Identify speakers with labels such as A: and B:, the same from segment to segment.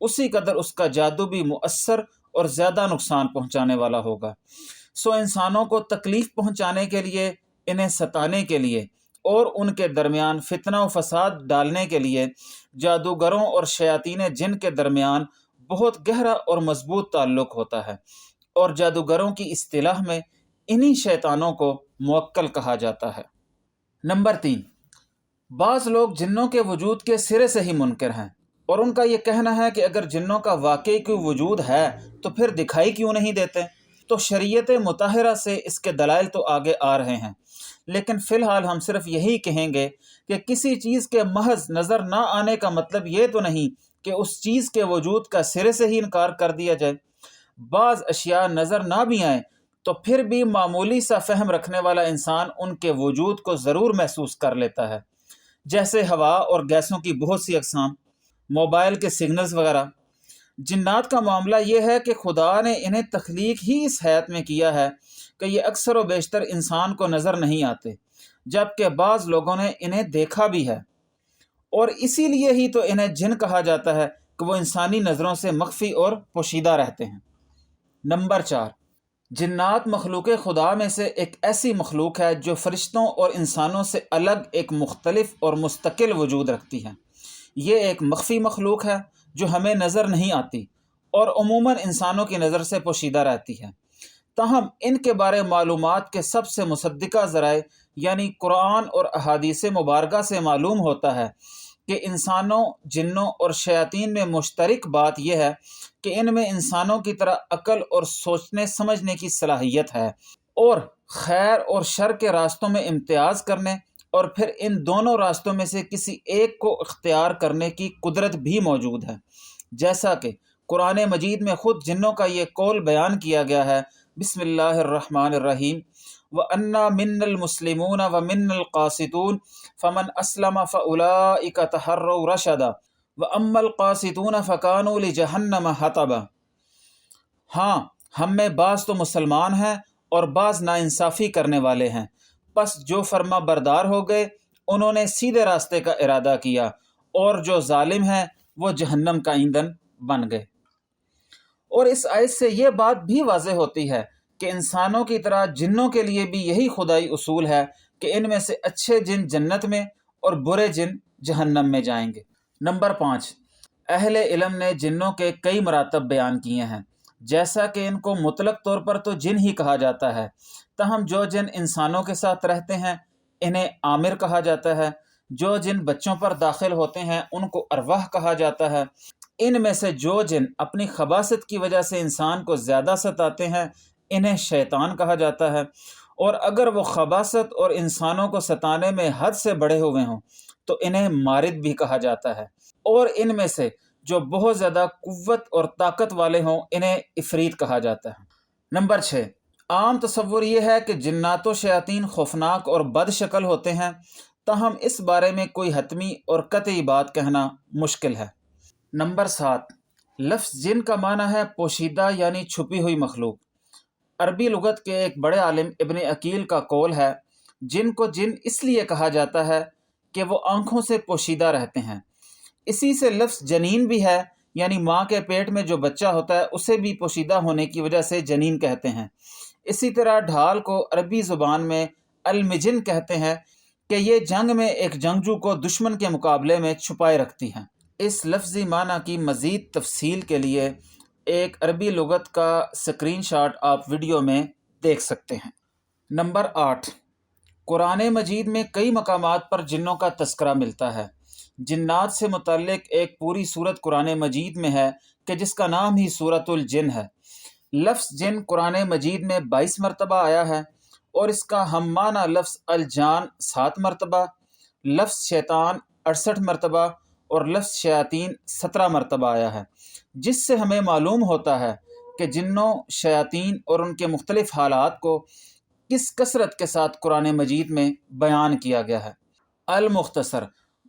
A: اسی قدر اس کا جادو بھی مؤثر اور زیادہ نقصان پہنچانے والا ہوگا۔ سو انسانوں کو تکلیف پہنچانے کے لیے، انہیں ستانے کے لیے اور ان کے درمیان فتنہ و فساد ڈالنے کے لیے جادوگروں اور شیاطین جن کے درمیان بہت گہرا اور مضبوط تعلق ہوتا ہے، اور جادوگروں کی اصطلاح میں انہی شیطانوں کو موکل کہا جاتا ہے۔ نمبر 3، بعض لوگ جنوں کے وجود کے سرے سے ہی منکر ہیں، اور ان کا یہ کہنا ہے کہ اگر جنوں کا واقعی کوئی وجود ہے تو پھر دکھائی کیوں نہیں دیتے؟ تو شریعت مطہرہ سے اس کے دلائل تو آگے آ رہے ہیں، لیکن فی الحال ہم صرف یہی کہیں گے کہ کسی چیز کے محض نظر نہ آنے کا مطلب یہ تو نہیں کہ اس چیز کے وجود کا سرے سے ہی انکار کر دیا جائے۔ بعض اشیاء نظر نہ بھی آئیں تو پھر بھی معمولی سا فہم رکھنے والا انسان ان کے وجود کو ضرور محسوس کر لیتا ہے، جیسے ہوا اور گیسوں کی بہت سی اقسام، موبائل کے سگنلز وغیرہ۔ جنات کا معاملہ یہ ہے کہ خدا نے انہیں تخلیق ہی اس حیت میں کیا ہے کہ یہ اکثر و بیشتر انسان کو نظر نہیں آتے، جبکہ بعض لوگوں نے انہیں دیکھا بھی ہے، اور اسی لیے ہی تو انہیں جن کہا جاتا ہے کہ وہ انسانی نظروں سے مخفی اور پوشیدہ رہتے ہیں۔ نمبر 4، جنات مخلوق خدا میں سے ایک ایسی مخلوق ہے جو فرشتوں اور انسانوں سے الگ ایک مختلف اور مستقل وجود رکھتی ہے۔ یہ ایک مخفی مخلوق ہے جو ہمیں نظر نہیں آتی اور عموماً انسانوں کی نظر سے پوشیدہ رہتی ہے، تاہم ان کے بارے معلومات کے سب سے مصدقہ ذرائع یعنی قرآن اور احادیث مبارکہ سے معلوم ہوتا ہے کہ انسانوں، جنوں اور شیاطین میں مشترک بات یہ ہے کہ ان میں انسانوں کی طرح عقل اور سوچنے سمجھنے کی صلاحیت ہے، اور خیر اور شر کے راستوں میں امتیاز کرنے اور پھر ان دونوں راستوں میں سے کسی ایک کو اختیار کرنے کی قدرت بھی موجود ہے، جیسا کہ قرآن مجید میں خود جنوں کا یہ قول بیان کیا گیا ہے۔ بسم اللہ الرحمن الرحیم، وَأَنَّا مِنَّا الْمُسْلِمُونَ وَمِنَّا الْقَاسِطُونَ فَمَنْ أَسْلَمَ فَأُولَٰئِكَ تَحَرَّوْا رَشَدًا وَأَمَّا الْقَاسِطُونَ فَكَانُوا لِجَهَنَّمَ حَطَبًا۔ ہاں، ہم میں بعض تو مسلمان ہیں اور بعض ناانصافی کرنے والے ہیں، پس جو فرما بردار ہو گئے انہوں نے سیدھے راستے کا ارادہ کیا، اور جو ظالم ہیں وہ جہنم کا ایندھن بن گئے۔ اور اس آیت سے یہ بات بھی واضح ہوتی ہے کہ انسانوں کی طرح جنوں کے لیے بھی یہی خدائی اصول ہے کہ ان میں سے اچھے جن جنت میں اور برے جن جہنم میں جائیں گے۔ نمبر 5، اہل علم نے جنوں کے کئی مراتب بیان کیے ہیں، جیسا کہ ان کو مطلق طور پر تو جن ہی کہا جاتا ہے، تاہم جو جن انسانوں کے ساتھ رہتے ہیں انہیں عامر کہا جاتا ہے، جو جن بچوں پر داخل ہوتے ہیں ان کو ارواح کہا جاتا ہے، ان میں سے جو جن اپنی خباثت کی وجہ سے انسان کو زیادہ ستاتے ہیں انہیں شیطان کہا جاتا ہے، اور اگر وہ خباثت اور انسانوں کو ستانے میں حد سے بڑھے ہوئے ہوں تو انہیں مارد بھی کہا جاتا ہے، اور ان میں سے جو بہت زیادہ قوت اور طاقت والے ہوں انہیں عفریت کہا جاتا ہے۔ نمبر 6، عام تصور یہ ہے کہ جنات و شیاطین خوفناک اور بد شکل ہوتے ہیں، تاہم اس بارے میں کوئی حتمی اور قطعی بات کہنا مشکل ہے۔ نمبر 7، لفظ جن کا معنی ہے پوشیدہ یعنی چھپی ہوئی مخلوق۔ عربی لغت کے ایک بڑے عالم ابن عقیل کا قول ہے، جن کو جن اس لیے کہا جاتا ہے کہ وہ آنکھوں سے پوشیدہ رہتے ہیں۔ اسی سے لفظ جنین بھی ہے، یعنی ماں کے پیٹ میں جو بچہ ہوتا ہے اسے بھی پوشیدہ ہونے کی وجہ سے جنین کہتے ہیں۔ اسی طرح ڈھال کو عربی زبان میں المجن کہتے ہیں کہ یہ جنگ میں ایک جنگجو کو دشمن کے مقابلے میں چھپائے رکھتی ہیں۔ اس لفظی معنی کی مزید تفصیل کے لیے ایک عربی لغت کا سکرین شاٹ آپ ویڈیو میں دیکھ سکتے ہیں۔ نمبر 8، قرآن مجید میں کئی مقامات پر جنوں کا تذکرہ ملتا ہے۔ جنات سے متعلق ایک پوری سورت قرآن مجید میں ہے کہ جس کا نام ہی سورۃ الجن ہے۔ لفظ جن قرآن مجید میں 22 مرتبہ آیا ہے، اور اس کا ہم معنی لفظ الجان 7 مرتبہ، لفظ شیطان 68 مرتبہ اور لفظ شیاطین 17 مرتبہ آیا ہے، جس سے ہمیں معلوم ہوتا ہے کہ جنوں، شیاطین اور ان کے مختلف حالات کو کس کثرت کے ساتھ قرآن مجید میں بیان کیا گیا ہے۔ المختصر،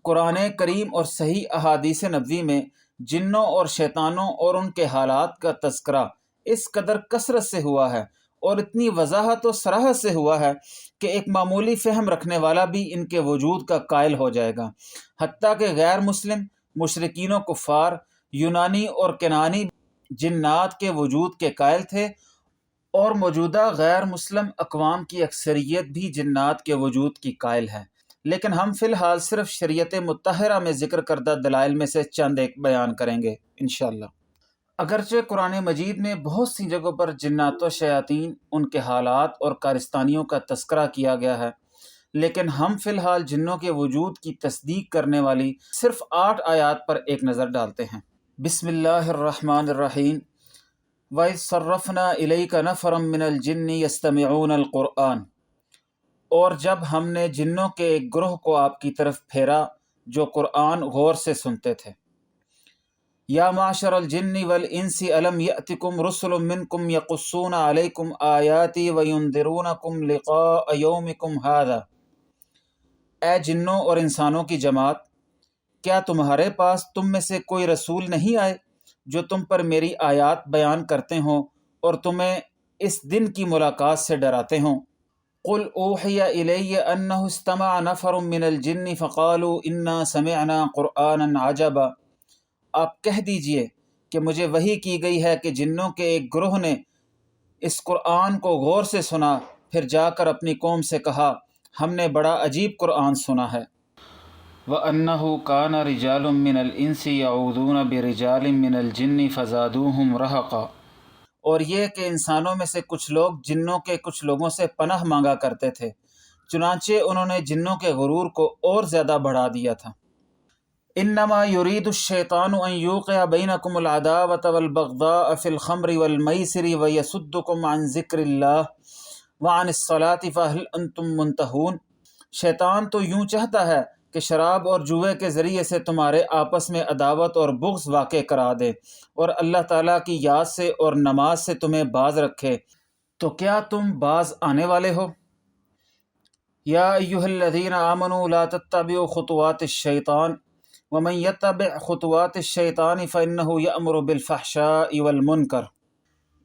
A: قرآن کریم اور صحیح احادیث نبوی میں جنوں اور شیطانوں اور ان کے حالات کا تذکرہ اس قدر کثرت سے ہوا ہے اور اتنی وضاحت و صراحت سے ہوا ہے کہ ایک معمولی فہم رکھنے والا بھی ان کے وجود کا قائل ہو جائے گا، حتیٰ کہ غیر مسلم، مشرکین و کفار یونانی اور کنانی جنات کے وجود کے قائل تھے، اور موجودہ غیر مسلم اقوام کی اکثریت بھی جنات کے وجود کی قائل ہے، لیکن ہم فی الحال صرف شریعت مطہرہ میں ذکر کردہ دلائل میں سے چند ایک بیان کریں گے انشاءاللہ۔ اگرچہ قرآن مجید میں بہت سی جگہوں پر جنات و شیاطین، ان کے حالات اور کارستانیوں کا تذکرہ کیا گیا ہے، لیکن ہم فی الحال جنوں کے وجود کی تصدیق کرنے والی صرف 8 آیات پر ایک نظر ڈالتے ہیں۔ بسم اللہ الرحمن الرحیم۔ وَإِذْ صَرَّفْنَا إِلَيْكَ نَفَرًا مِّنَ الْجِنِّ يَسْتَمِعُونَ الْقُرْآنَ، اور جب ہم نے جنوں کے ایک گروہ کو آپ کی طرف پھیرا جو قرآن غور سے سنتے تھے۔ یا معشر الجن والانس الم یأتکم رسل منکم یقصون علیکم آیاتی وینذرونکم لقاء یومکم ھذا، اے جنوں اور انسانوں کی جماعت، کیا تمہارے پاس تم میں سے کوئی رسول نہیں آئے جو تم پر میری آیات بیان کرتے ہوں اور تمہیں اس دن کی ملاقات سے ڈراتے ہوں؟ قل اوحی الی انہ استمع نفر من الجن فقالوا انا سمعنا قرآنا عجبا، آپ کہہ دیجئے کہ مجھے وحی کی گئی ہے کہ جنوں کے ایک گروہ نے اس قرآن کو غور سے سنا، پھر جا کر اپنی قوم سے کہا ہم نے بڑا عجیب قرآن سنا ہے۔ وَأَنَّهُ كَانَ رِجَالٌ مِّنَ الْإِنسِ يَعُوذُونَ بِرِجَالٍ مِّنَ الْجِنِّ فَزَادُوهُمْ رَهَقًا، اور یہ کہ انسانوں میں سے کچھ لوگ جنوں کے کچھ لوگوں سے پناہ مانگا کرتے تھے، چنانچہ انہوں نے جنوں کے غرور کو اور زیادہ بڑھا دیا تھا۔ انما یرید الشیطان ان یوقع بینکم العداوۃ والبغضاء فی الخمر والمیسر ویصدکم عن ذکر اللہ وعن الصلاۃ فہل انتم منتہون، شیطان تو یوں چاہتا ہے کہ شراب اور جوئے کے ذریعے سے تمہارے آپس میں عداوت اور بغض واقع کرا دے اور اللہ تعالیٰ کی یاد سے اور نماز سے تمہیں باز رکھے، تو کیا تم باز آنے والے ہو؟ یا ایھا الذین آمنوا لا تتبعوا خطوات الشیطان ومن یتبع خطوات الشیطان فإنہ یأمر بالفحشاء والمنکر،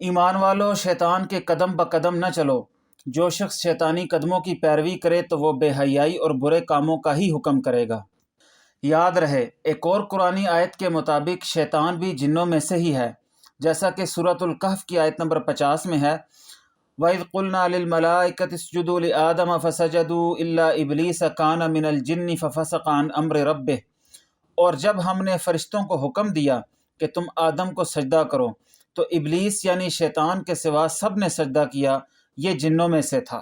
A: ایمان والو شیطان کے قدم بقدم نہ چلو، جو شخص شیطانی قدموں کی پیروی کرے تو وہ بے حیائی اور برے کاموں کا ہی حکم کرے گا۔ یاد رہے ایک اور قرآنی آیت کے مطابق شیطان بھی جنوں میں سے ہی ہے، جیسا کہ سورۃ الکہف کی آیت نمبر 50 میں ہے وَإِذْ قُلْنَا لِلْمَلَائِكَةِ اسْجُدُوا لِآدَمَ فَسَجَدُوا إِلَّا إِبْلِيسَ كَانَ مِنَ الْجِنِّ فَفَسَقَ عَنْ أَمْرِ رَبِّهِ، اور جب ہم نے فرشتوں کو حکم دیا کہ تم آدم کو سجدہ کرو تو ابلیس یعنی شیطان کے سوا سب نے سجدہ کیا، یہ جنوں میں سے تھا۔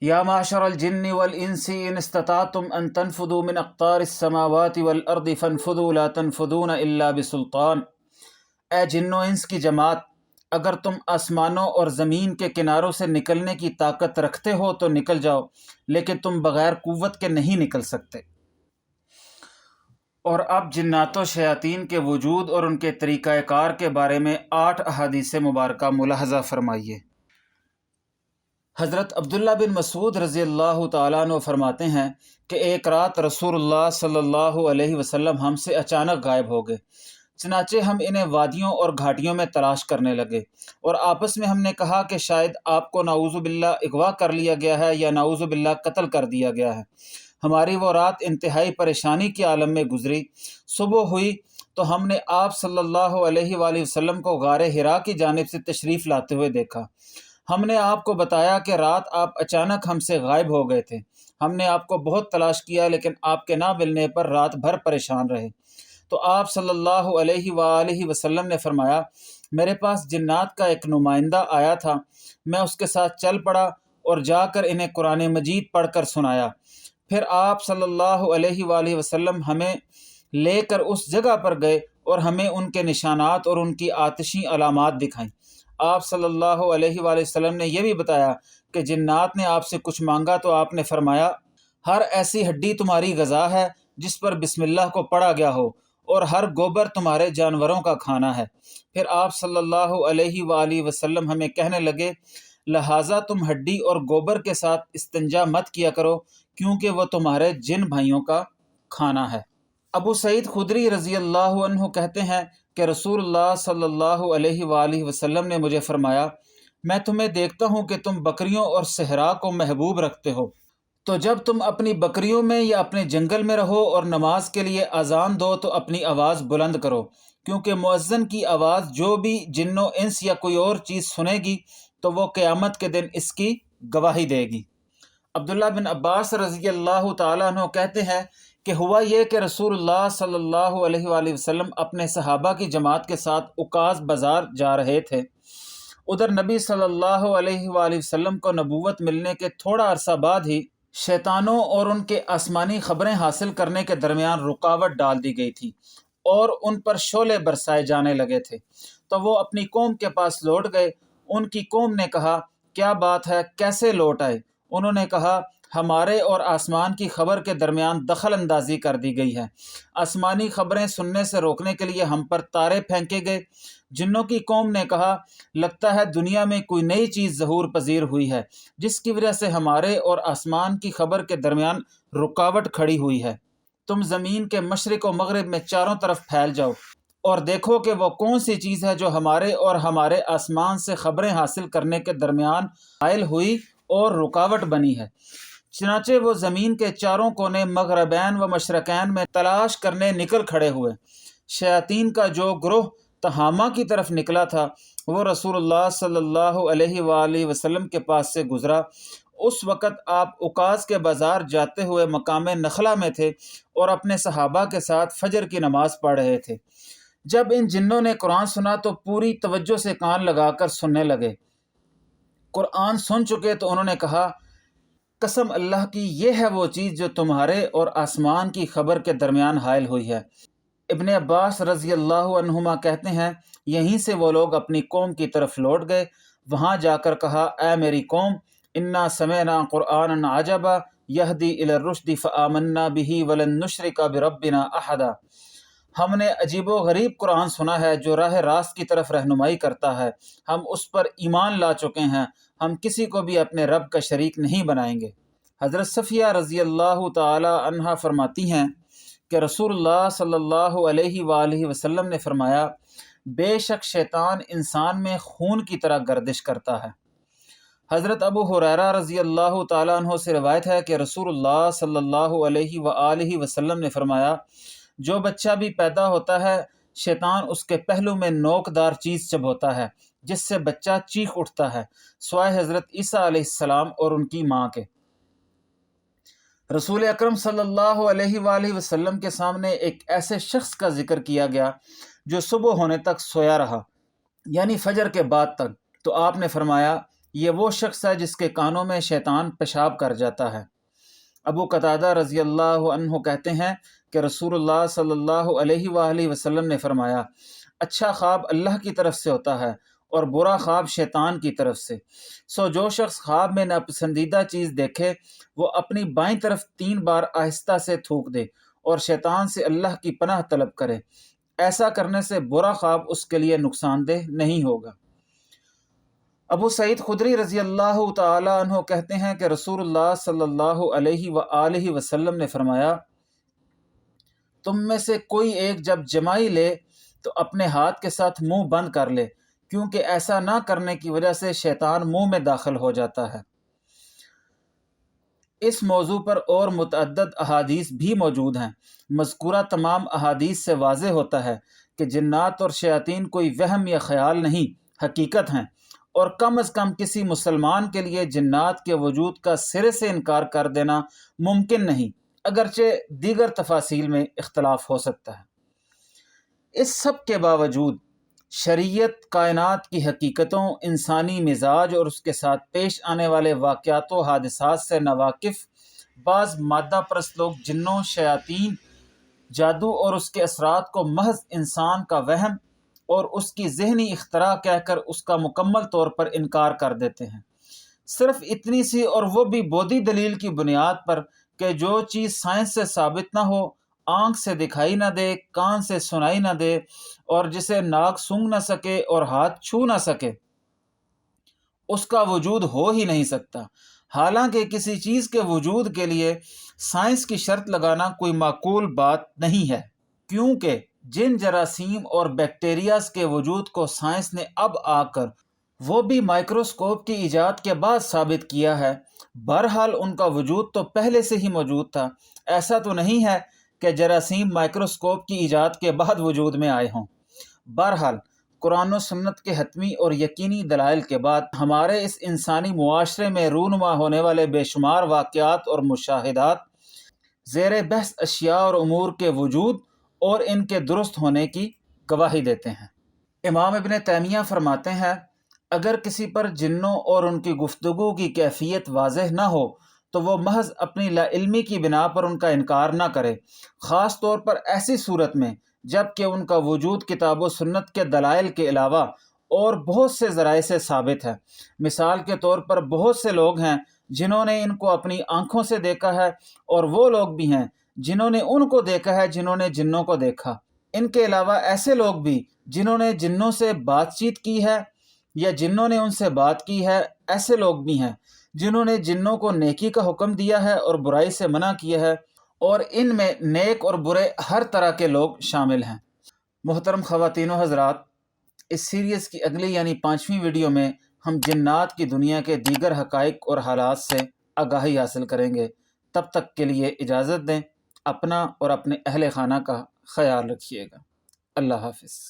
A: یا معشر الجن والانس ان استطعتم ان تنفذوا من اقطار السماوات والارض فانفذوا لا تنفذون الا بسلطان، اے جن و انس کی جماعت، اگر تم آسمانوں اور زمین کے کناروں سے نکلنے کی طاقت رکھتے ہو تو نکل جاؤ، لیکن تم بغیر قوت کے نہیں نکل سکتے۔ اور اب جنات و شیاطین کے وجود اور ان کے طریقہ کار کے بارے میں 8 احادیث مبارکہ ملاحظہ فرمائیے۔ حضرت عبداللہ بن مسعود رضی اللہ تعالیٰ عنہ فرماتے ہیں کہ ایک رات رسول اللہ صلی اللہ علیہ وسلم ہم سے اچانک غائب ہو گئے، چنانچہ ہم انہیں وادیوں اور گھاٹیوں میں تلاش کرنے لگے اور آپس میں ہم نے کہا کہ شاید آپ کو نعوذ باللہ اغوا کر لیا گیا ہے یا نعوذ باللہ قتل کر دیا گیا ہے۔ ہماری وہ رات انتہائی پریشانی کے عالم میں گزری۔ صبح ہوئی تو ہم نے آپ صلی اللہ علیہ وآلہ وسلم کو غار حرا کی جانب سے تشریف لاتے ہوئے دیکھا۔ ہم نے آپ کو بتایا کہ رات آپ اچانک ہم سے غائب ہو گئے تھے، ہم نے آپ کو بہت تلاش کیا لیکن آپ کے نہ ملنے پر رات بھر پریشان رہے۔ تو آپ صلی اللہ علیہ وآلہ وسلم نے فرمایا میرے پاس جنات کا ایک نمائندہ آیا تھا، میں اس کے ساتھ چل پڑا اور جا کر انہیں قرآن مجید پڑھ کر سنایا۔ پھر آپ صلی اللہ علیہ وآلہ وسلم ہمیں لے کر اس جگہ پر گئے اور ہمیں ان کے نشانات اور ان کی آتشی علامات دکھائیں۔ آپ صلی اللہ علیہ وآلہ وسلم نے یہ بھی بتایا کہ جنات نے آپ سے کچھ مانگا تو آپ نے فرمایا ہر ایسی ہڈی تمہاری غذا ہے جس پر بسم اللہ کو پڑھا گیا ہو، اور ہر گوبر تمہارے جانوروں کا کھانا ہے۔ پھر آپ صلی اللہ علیہ وآلہ وسلم ہمیں کہنے لگے لہٰذا تم ہڈی اور گوبر کے ساتھ استنجا مت کیا کرو کیونکہ وہ تمہارے جن بھائیوں کا کھانا ہے۔ ابو سعید خدری رضی اللہ عنہ کہتے ہیں کہ رسول اللہ صلی اللہ علیہ وآلہ وسلم نے مجھے فرمایا میں تمہیں دیکھتا ہوں کہ تم بکریوں اور صحرا کو محبوب رکھتے ہو، تو جب تم اپنی بکریوں میں یا اپنے جنگل میں رہو اور نماز کے لیے اذان دو تو اپنی آواز بلند کرو، کیونکہ مؤذن کی آواز جو بھی جن و انس یا کوئی اور چیز سنے گی تو وہ قیامت کے دن اس کی گواہی دے گی۔ عبداللہ بن عباس رضی اللہ تعالیٰ عنہ کہتے ہیں کہ ہوا یہ کہ رسول اللہ صلی اللہ علیہ وآلہ وسلم اپنے صحابہ کی جماعت کے ساتھ عکاظ بازار جا رہے تھے۔ ادھر نبی صلی اللہ علیہ وآلہ وسلم کو نبوت ملنے کے تھوڑا عرصہ بعد ہی شیطانوں اور ان کے آسمانی خبریں حاصل کرنے کے درمیان رکاوٹ ڈال دی گئی تھی اور ان پر شعلے برسائے جانے لگے تھے، تو وہ اپنی قوم کے پاس لوٹ گئے۔ ان کی قوم نے کہا، کیا بات ہے، کیسے لوٹ آئے؟ انہوں نے کہا، ہمارے اور آسمان کی خبر کے درمیان دخل اندازی کر دی گئی ہے، آسمانی خبریں سننے سے روکنے کے لیے ہم پر تارے پھینکے گئے۔ جنوں کی قوم نے کہا، لگتا ہے دنیا میں کوئی نئی چیز ظہور پذیر ہوئی ہے جس کی وجہ سے ہمارے اور آسمان کی خبر کے درمیان رکاوٹ کھڑی ہوئی ہے۔ تم زمین کے مشرق و مغرب میں چاروں طرف پھیل جاؤ اور دیکھو کہ وہ کون سی چیز ہے جو ہمارے اور ہمارے آسمان سے خبریں حاصل کرنے کے درمیان حائل ہوئی اور رکاوٹ بنی ہے۔ چنانچہ وہ زمین کے چاروں کونے مغربین و مشرقین میں تلاش کرنے نکل کھڑے ہوئے۔ شیاطین کا جو گروہ تہامہ کی طرف نکلا تھا وہ رسول اللہ صلی اللہ علیہ وآلہ وسلم کے پاس سے گزرا۔ اس وقت آپ عکاظ کے بازار جاتے ہوئے مقام نخلا میں تھے اور اپنے صحابہ کے ساتھ فجر کی نماز پڑھ رہے تھے۔ جب ان جنوں نے قرآن سنا تو پوری توجہ سے کان لگا کر سننے لگے۔ قرآن سن چکے تو انہوں نے کہا، قسم اللہ کی، یہ ہے وہ چیز جو تمہارے اور آسمان کی خبر کے درمیان حائل ہوئی ہے۔ ابن عباس رضی اللہ عنہما کہتے ہیں، یہیں سے وہ لوگ اپنی قوم کی طرف لوٹ گئے، وہاں جا کر کہا، اے میری قوم، انا سمعنا قرآنا عجبا یہدی الی الرشد فآمنا بہ ولن نشرک بربنا احدا۔ ہم نے عجیب و غریب قرآن سنا ہے جو راہ راست کی طرف رہنمائی کرتا ہے، ہم اس پر ایمان لا چکے ہیں، ہم کسی کو بھی اپنے رب کا شریک نہیں بنائیں گے۔ حضرت صفیہ رضی اللہ تعالی عنہا فرماتی ہیں کہ رسول اللہ صلی اللہ علیہ وآلہ وسلم نے فرمایا، بے شک شیطان انسان میں خون کی طرح گردش کرتا ہے۔ حضرت ابو ہریرہ رضی اللہ تعالیٰ عنہ سے روایت ہے کہ رسول اللہ صلی اللہ علیہ وآلہ وسلم نے فرمایا، جو بچہ بھی پیدا ہوتا ہے شیطان اس کے پہلو میں نوکدار چیز چبھوتا ہے جس سے بچہ چیخ اٹھتا ہے، سوائے حضرت عیسیٰ علیہ السلام اور ان کی ماں کے۔ رسول اکرم صلی اللہ علیہ وآلہ وسلم کے سامنے ایک ایسے شخص کا ذکر کیا گیا جو صبح ہونے تک سویا رہا، یعنی فجر کے بعد تک، تو آپ نے فرمایا، یہ وہ شخص ہے جس کے کانوں میں شیطان پیشاب کر جاتا ہے۔ ابو قتادہ رضی اللہ عنہ کہتے ہیں کہ رسول اللہ صلی اللہ علیہ وآلہ وسلم نے فرمایا، اچھا خواب اللہ کی طرف سے ہوتا ہے اور برا خواب شیطان کی طرف سے، سو جو شخص خواب میں ناپسندیدہ چیز دیکھے وہ اپنی بائیں طرف 3 بار آہستہ سے تھوک دے اور شیطان سے اللہ کی پناہ طلب کرے، ایسا کرنے سے برا خواب اس کے لیے نقصان دہ نہیں ہوگا۔ ابو سعید خدری رضی اللہ تعالی عنہ کہتے ہیں کہ رسول اللہ صلی اللہ علیہ وآلہ وسلم نے فرمایا، تم میں سے کوئی ایک جب جمائی لے تو اپنے ہاتھ کے ساتھ منہ بند کر لے، کیونکہ ایسا نہ کرنے کی وجہ سے شیطان منہ میں داخل ہو جاتا ہے۔ اس موضوع پر اور متعدد احادیث بھی موجود ہیں۔ مذکورہ تمام احادیث سے واضح ہوتا ہے کہ جنات اور شیاطین کوئی وہم یا خیال نہیں، حقیقت ہیں، اور کم از کم کسی مسلمان کے لیے جنات کے وجود کا سرے سے انکار کر دینا ممکن نہیں، اگرچہ دیگر تفاصیل میں اختلاف ہو سکتا ہے۔ اس سب کے باوجود شریعت کائنات کی حقیقتوں، انسانی مزاج اور اس کے ساتھ پیش آنے والے واقعات و حادثات سے ناواقف بعض مادہ پرست لوگ جنوں، شیاطین، جادو اور اس کے اثرات کو محض انسان کا وہم اور اس کی ذہنی اختراع کہہ کر اس کا مکمل طور پر انکار کر دیتے ہیں، صرف اتنی سی، اور وہ بھی بودھی دلیل کی بنیاد پر کہ جو چیز سائنس سے ثابت نہ ہو، آنکھ سے دکھائی نہ دے، کان سے سنائی نہ دے، اور جسے ناک سونگھ نہ سکے اور ہاتھ چھو نہ سکے، اس کا وجود ہو ہی نہیں سکتا۔ حالانکہ کسی چیز کے وجود کے لیے سائنس کی شرط لگانا کوئی معقول بات نہیں ہے، کیونکہ جن جراثیم اور بیکٹیریاز کے وجود کو سائنس نے اب آ کر وہ بھی مائکروسکوپ کی ایجاد کے بعد ثابت کیا ہے۔ بہرحال ان کا وجود تو پہلے سے ہی موجود تھا، ایسا تو نہیں ہے کہ جراثیم مائکروسکوپ کی ایجاد کے بعد وجود میں آئے ہوں۔ بہرحال قرآن و سنت کے حتمی اور یقینی دلائل کے بعد ہمارے اس انسانی معاشرے میں رونما ہونے والے بے شمار واقعات اور مشاہدات زیر بحث اشیاء اور امور کے وجود اور ان کے درست ہونے کی گواہی دیتے ہیں۔ امام ابن تیمیہ فرماتے ہیں، اگر کسی پر جنوں اور ان کی گفتگو کی کیفیت واضح نہ ہو تو وہ محض اپنی لا علمی کی بنا پر ان کا انکار نہ کرے، خاص طور پر ایسی صورت میں جب کہ ان کا وجود کتاب و سنت کے دلائل کے علاوہ اور بہت سے ذرائع سے ثابت ہے۔ مثال کے طور پر بہت سے لوگ ہیں جنہوں نے ان کو اپنی آنکھوں سے دیکھا ہے، اور وہ لوگ بھی ہیں جنہوں نے ان کو دیکھا ہے جنہوں نے جنوں کو دیکھا۔ ان کے علاوہ ایسے لوگ بھی جنہوں نے جنوں سے بات چیت کی ہے یا جنوں نے ان سے بات کی ہے، ایسے لوگ بھی ہیں جنہوں نے جنوں کو نیکی کا حکم دیا ہے اور برائی سے منع کیا ہے، اور ان میں نیک اور برے ہر طرح کے لوگ شامل ہیں۔ محترم خواتین و حضرات، اس سیریز کی اگلی یعنی 5ویں ویڈیو میں ہم جنات کی دنیا کے دیگر حقائق اور حالات سے آگاہی حاصل کریں گے۔ تب تک کے لیے اجازت دیں، اپنا اور اپنے اہل خانہ کا خیال رکھیے گا۔ اللہ حافظ۔